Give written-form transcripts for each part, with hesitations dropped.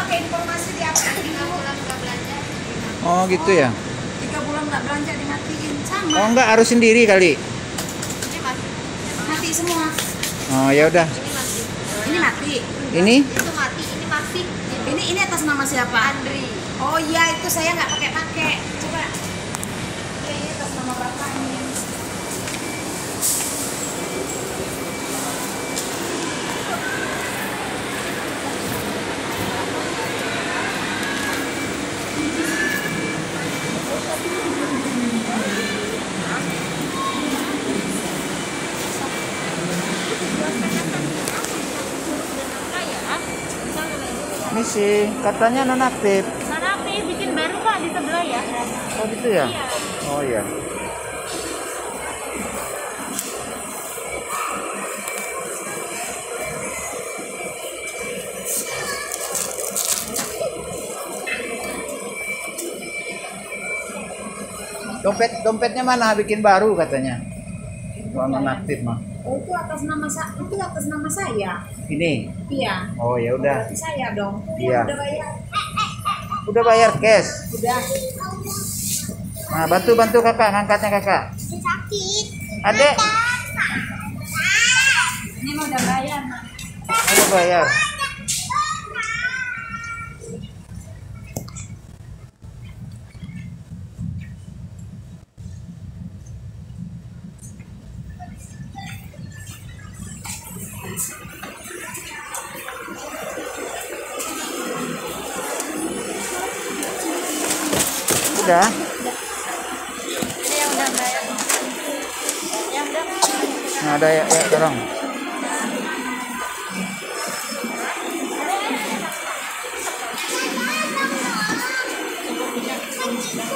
pakai informasi di apa? 3 bulan nggak belanja. Oh gitu ya. 3 bulan nggak belanja dimatiin sama. Oh enggak, harus sendiri kali. Ini mati. Mati semua. Oh ya udah. Ini mati. Ini mati. Ini? Itu mati. Ini masih. Ini atas nama siapa? Andri. Oh iya, itu saya nggak pakai. Coba. Ini atas nama bapak ini. Ini sih katanya nonaktif. Nonaktif, bikin baru Pak di sebelah ya. Oh gitu ya? Iya. Oh iya. Dompetnya mana? Bikin baru katanya. Kalau nonaktif mah. Oh, itu atas nama saya. Ini. Iya. Oh ya udah. Berarti saya dong. Iya. Udah bayar. Udah bayar cash. Udah. Nah, bantu kakak ngangkatnya kakak. Sakit. Adek. Ini mah udah bayar. Udah bayar. Udah. Ini yang udah bayar. Yang udah. Nah, ada ya dorong.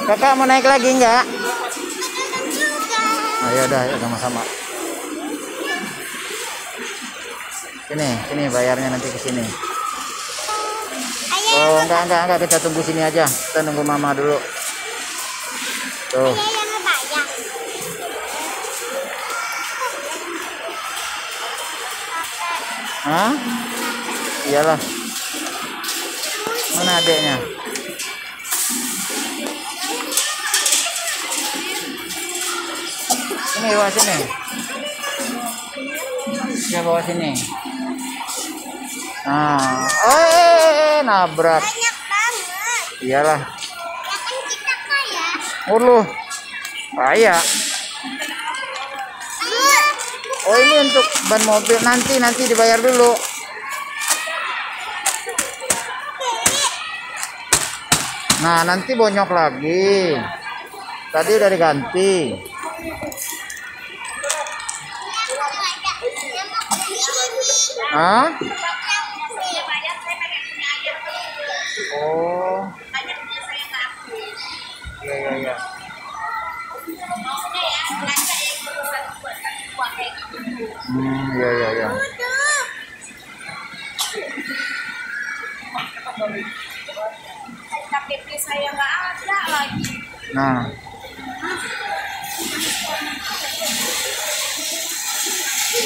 Kakak mau naik lagi enggak? Oh, ya udah, ya sama-sama. Sini bayarnya nanti ke sini. Oh, enggak, kita tunggu sini aja. Kita nunggu mama dulu. Tuh. Hah? Iyalah. Mana adeknya? Sini, bawa sini. Ya, bawa sini. Nah, nabrak. Banyak banget. Iyalah. Ya kan kita kaya. Lu kaya. Oh, ini untuk ban mobil, nanti dibayar dulu. Nah, nanti bonyok lagi. Tadi udah diganti. Hah? Oh. Iya. Iya. KTP saya nggak ada lagi. Nah,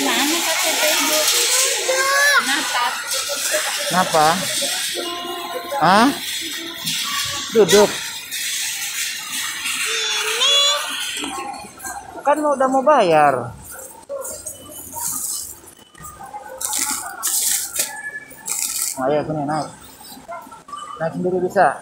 Mana KTP Ibu? kenapa? Hah? Duduk. Kan udah mau bayar. Ayo sini naik. Naik sendiri bisa.